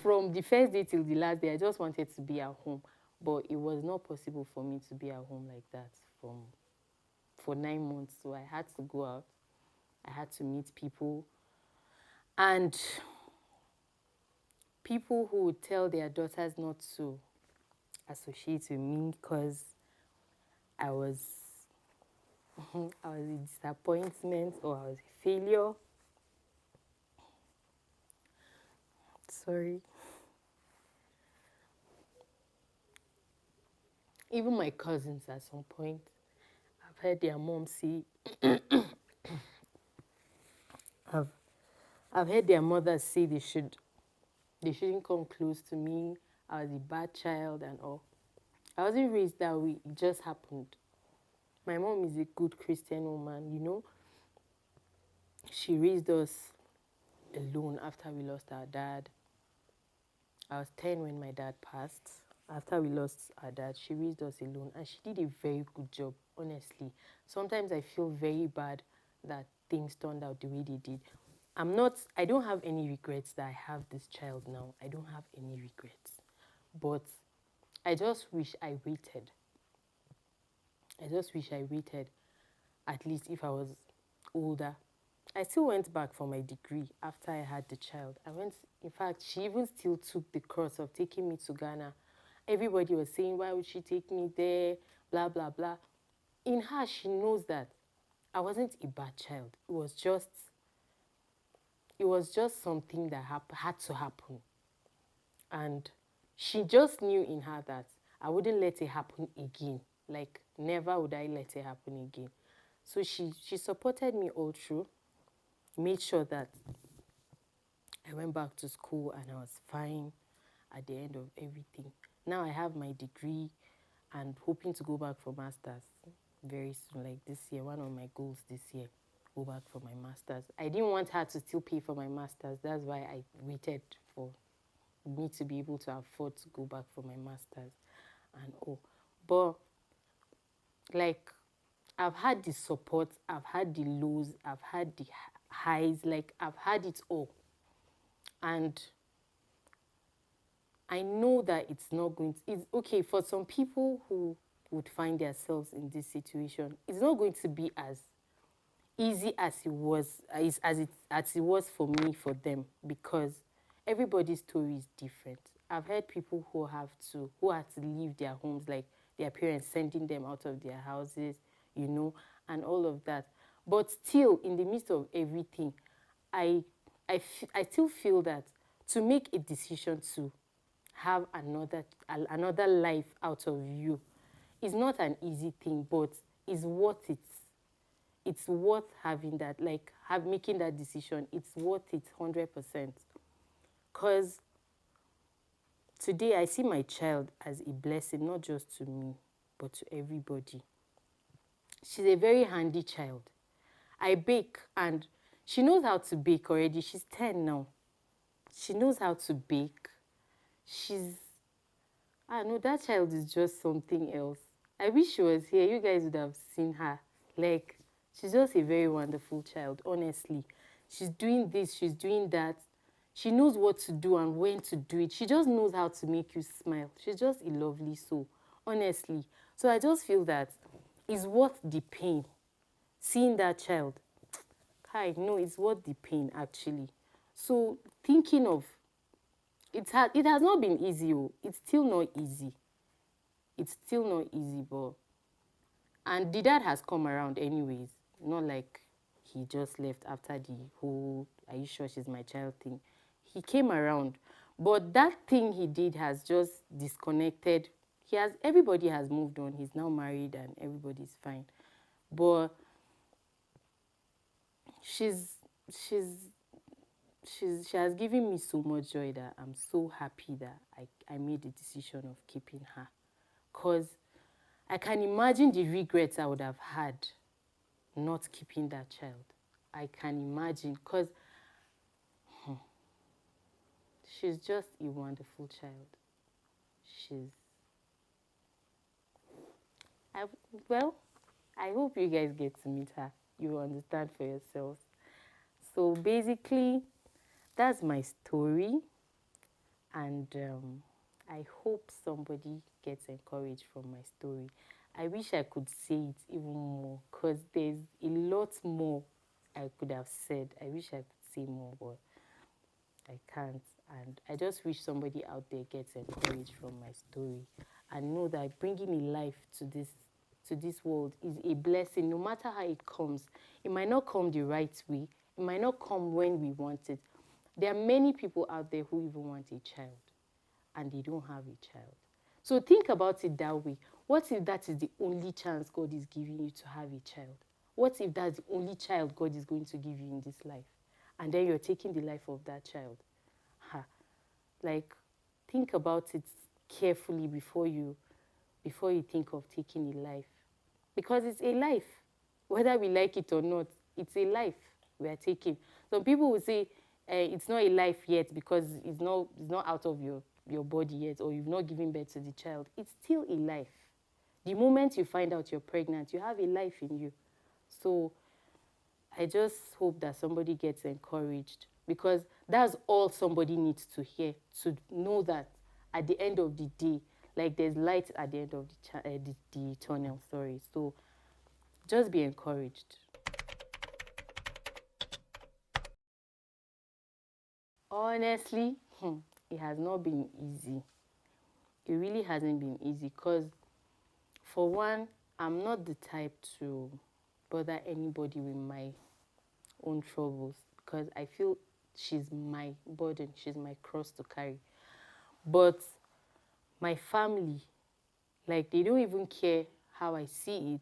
from the first day till the last day, I just wanted to be at home. But it was not possible for me to be at home like that for 9 months. So I had to go out. I had to meet people. And people who would tell their daughters not to associate with me because I was I was a disappointment or I was a failure. Sorry. Even my cousins at some point, I've heard their mom say, I've, I've heard their mothers say they shouldn't come close to me. I was a bad child and all. I wasn't raised that way. It just happened. My mom is a good Christian woman, you know. She raised us alone after we lost our dad. I was 10 when my dad passed. After we lost our dad, she raised us alone and she did a very good job, honestly. Sometimes I feel very bad that things turned out the way they did. I don't have any regrets that I have this child now. I don't have any regrets. But I just wish I waited. I just wish I waited, at least if I was older. I still went back for my degree after I had the child. In fact, she even still took the course of taking me to Ghana. Everybody was saying, why would she take me there? Blah, blah, blah. In her, she knows that I wasn't a bad child. It was just something that had to happen. And she just knew in her that I wouldn't let it happen again. Like, never would I let it happen again. So she supported me all through, made sure that I went back to school and I was fine at the end of everything. Now I have my degree and hoping to go back for masters very soon, like this year. One of my goals this year, go back for my masters. I didn't want her to still pay for my masters. That's why I waited for me to be able to afford to go back for my masters and all. But like, I've had the support, I've had the lows, I've had the highs, like I've had it all. And I know that it's not going to, it's okay for some people who would find themselves in this situation. It's not going to be as easy as it was for me for them, because everybody's story is different. I've heard people who had to leave their homes, like their parents sending them out of their houses, you know, and all of that. But still, in the midst of everything, I I still feel that to make a decision to have another life out of you is not an easy thing, but is worth it. It's worth having that, like making that decision. It's worth it 100%. Because today I see my child as a blessing, not just to me, but to everybody. She's a very handy child. I bake and she knows how to bake already. She's 10 now. She knows how to bake. She's, I know that child is just something else. I wish she was here. You guys would have seen her. Like, she's just a very wonderful child, honestly. She's doing this, she's doing that. She knows what to do and when to do it. She just knows how to make you smile. She's just a lovely soul, honestly. So I just feel that it's worth the pain. Seeing that child, Kai, no, it's worth the pain, actually. So thinking of, it has not been easy. Oh. It's still not easy. It's still not easy, but and the dad has come around anyways. Not like he just left after the whole "Are you sure she's my child" thing. He came around, but that thing he did has just disconnected. Everybody has moved on. He's now married and everybody's fine. But she's she's she has given me so much joy that I'm so happy that I made the decision of keeping her. Because I can imagine the regrets I would have had not keeping that child. I can imagine, because she's just a wonderful child. She's, I, well, I hope you guys get to meet her. You will understand for yourselves. So basically, that's my story. And I hope somebody gets encouraged from my story. I wish I could say it even more because there's a lot more I could have said. I wish I could say more, but I can't. And I just wish somebody out there gets encouraged from my story and know that bringing a life to this world is a blessing. No matter how it comes, it might not come the right way. It might not come when we want it. There are many people out there who even want a child and they don't have a child. So think about it that way. What if that is the only chance God is giving you to have a child? What if that's the only child God is going to give you in this life? And then you're taking the life of that child. Ha. Like, think about it carefully before you think of taking a life. Because it's a life. Whether we like it or not, it's a life we are taking. Some people will say it's not a life yet because it's not out of your body yet, or you've not given birth to the child. It's still a life. The moment you find out you're pregnant, you have a life in you. So I just hope that somebody gets encouraged because that's all somebody needs to hear, to know that at the end of the day, like there's light at the end of the tunnel. Sorry. So just be encouraged. Honestly, it has not been easy. It really hasn't been easy because, for one, I'm not the type to bother anybody with my own troubles because I feel she's my burden, she's my cross to carry. But my family, like, they don't even care how I see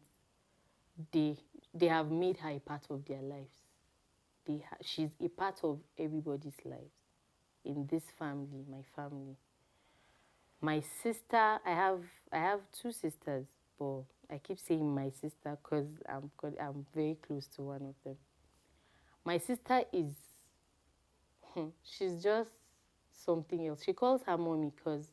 it. They have made her a part of their lives. She's a part of everybody's lives in this family, my family. My sister, I have two sisters, but I keep saying my sister because I'm very close to one of them. My sister is, she's just something else. She calls her mommy because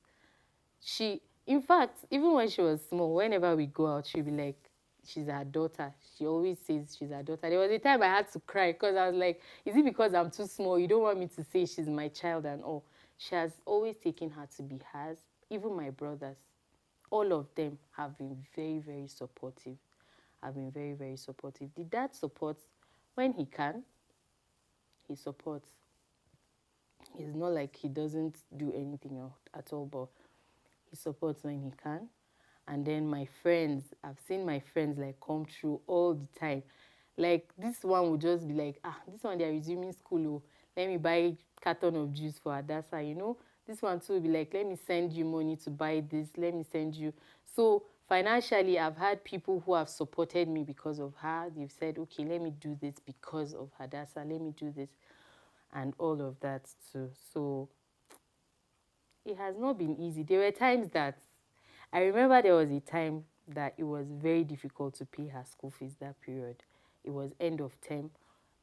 in fact, even when she was small, whenever we go out, she'll be like, she's her daughter. She always says she's her daughter. There was a time I had to cry because I was like, is it because I'm too small? You don't want me to say she's my child and all. She has always taken her to be hers. Even my brothers, all of them have been very, very supportive. Have been very, very supportive. The dad supports when he can. He supports. It's not like he doesn't do anything at all, but he supports when he can. And then my friends, I've seen my friends like come through all the time. Like this one would just be like, this one they're resuming school. Oh, let me buy carton of juice for Adasa. This one too will be like, let me send you money to buy this. Let me send you. So financially, I've had people who have supported me because of her. They've said, okay, let me do this because of Hadassah. Let me do this and all of that too. So it has not been easy. There were times that I remember there was a time that it was very difficult to pay her school fees that period. It was end of term.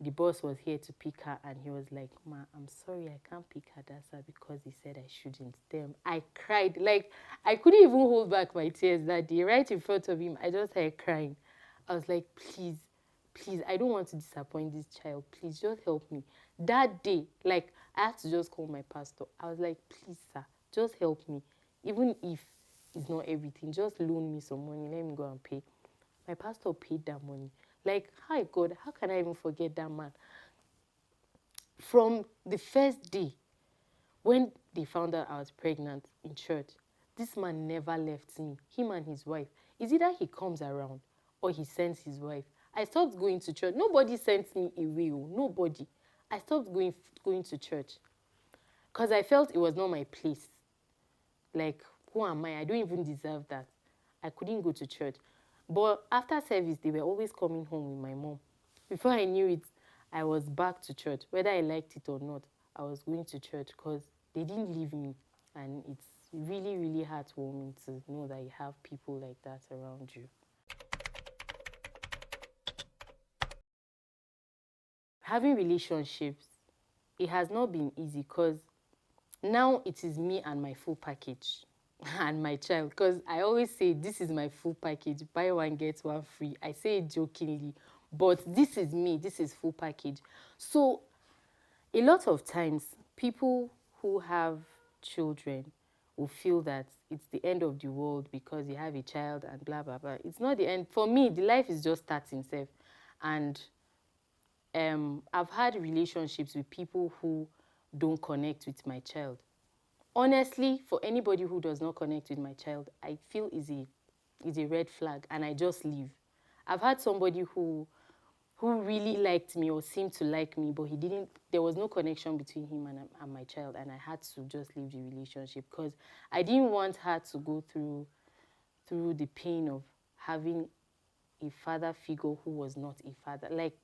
The boss was here to pick her and he was like, Ma, I'm sorry, I can't pick Hadassah because he said I shouldn't. Damn, I cried. Like, I couldn't even hold back my tears that day. Right in front of him, I just started crying. I was like, please, please, I don't want to disappoint this child. Please, just help me. That day, like, I had to just call my pastor. I was like, please, sir, just help me. Even if it's not everything, just loan me some money. Let me go and pay. My pastor paid that money. Like, hi, God, how can I even forget that man? From the first day, when they found out I was pregnant in church, this man never left me, him and his wife. It's either he comes around or he sends his wife. I stopped going to church. Nobody sent me away. Nobody. I stopped going to church because I felt it was not my place. Like, who am I? I don't even deserve that. I couldn't go to church. But after service, they were always coming home with my mom. Before I knew it, I was back to church. Whether I liked it or not, I was going to church because they didn't leave me. And it's really, really heartwarming to know that you have people like that around you. Having relationships, it has not been easy because now it is me and my full package and my child, because I always say this is my full package, buy one get one free. I say it jokingly, but this is me, this is full package. So a lot of times people who have children will feel that it's the end of the world because you have a child and blah blah blah. It's not the end. For me, the life is just starting self. And I've had relationships with people who don't connect with my child. Honestly, for anybody who does not connect with my child, I feel is a red flag, and I just leave. I've had somebody who really liked me or seemed to like me, but he didn't. There was no connection between him and my child, and I had to just leave the relationship because I didn't want her to go through the pain of having a father figure who was not a father. Like,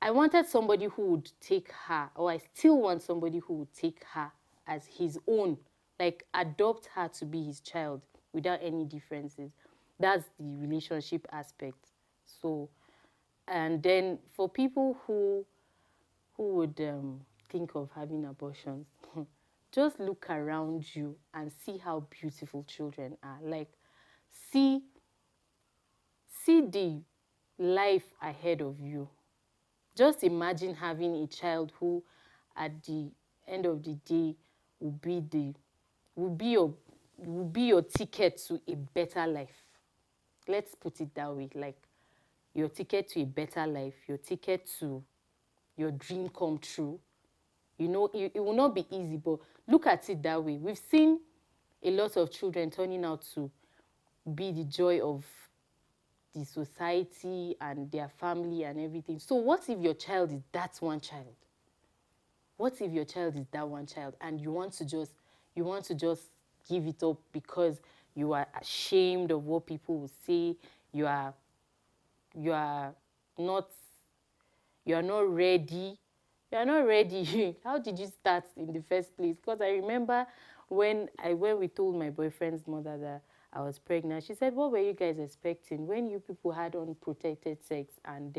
I wanted somebody who would take her, or I still want somebody who would take her as his own, like adopt her to be his child without any differences. That's the relationship aspect. So, and then for people who would think of having abortions, just look around you and see how beautiful children are. Like, see the life ahead of you. Just imagine having a child who, at the end of the day, will be the will be your will be your ticket to a better life. Let's put it that way. Like, your ticket to a better life, your ticket to your dream come true. You know, it will not be easy, but look at it that way. We've seen a lot of children turning out to be the joy of the society and their family and everything. So what if your child is that one child? What if your child is that one child and you want to just give it up because you are ashamed of what people will say, you are you are not you are not ready. You are not ready. How did you start in the first place? Because I remember when we told my boyfriend's mother that I was pregnant, she said, "What were you guys expecting when you people had unprotected sex and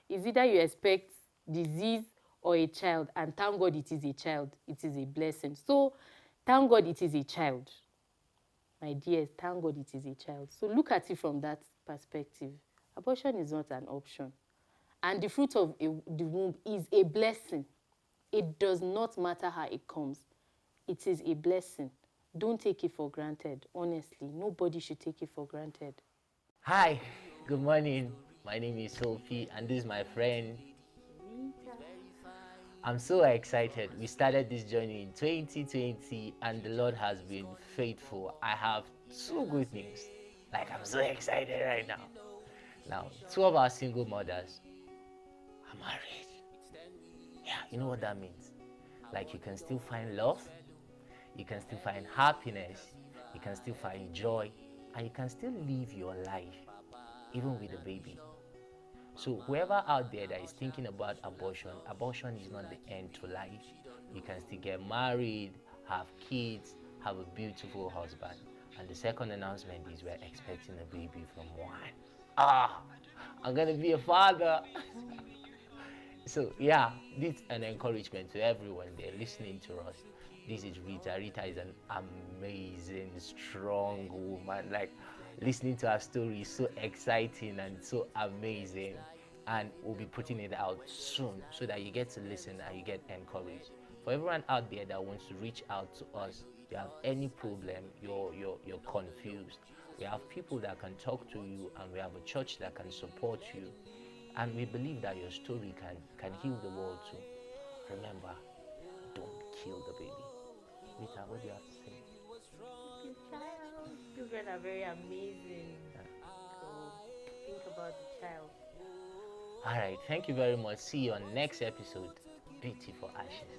is either you expect disease or a child, and thank God it is a child. It is a blessing. So thank God it is a child. My dears, thank God it is a child. So look at it from that perspective. Abortion is not an option. And the fruit of the womb is a blessing. It does not matter how it comes. It is a blessing. Don't take it for granted. Honestly, nobody should take it for granted." Hi, good morning. My name is Sophie, and this is my friend. Rita. I'm so excited. We started this journey in 2020, and the Lord has been faithful. I have two good news. Like, I'm so excited right now. Now, two of our single mothers are married. Yeah, you know what that means? Like, you can still find love, you can still find happiness, you can still find joy, and you can still live your life, even with a baby. So whoever out there that is thinking about abortion, abortion is not the end to life. You can still get married, have kids, have a beautiful husband. And the second announcement is we're expecting a baby from one. Ah, I'm gonna be a father. So yeah, this is an encouragement to everyone there listening to us. This is Rita. Rita is an amazing, strong woman. Like, listening to her story is so exciting and so amazing. And we'll be putting it out soon so that you get to listen and you get encouraged. For everyone out there that wants to reach out to us, you have any problem, you're confused. We have people that can talk to you, and we have a church that can support you, and we believe that your story can heal the world too. Remember, don't kill the baby. Rita, what do you have to say? Your child. Children are very amazing. So think about the child. All right, thank you very much. See you on next episode. Beauty for Ashes.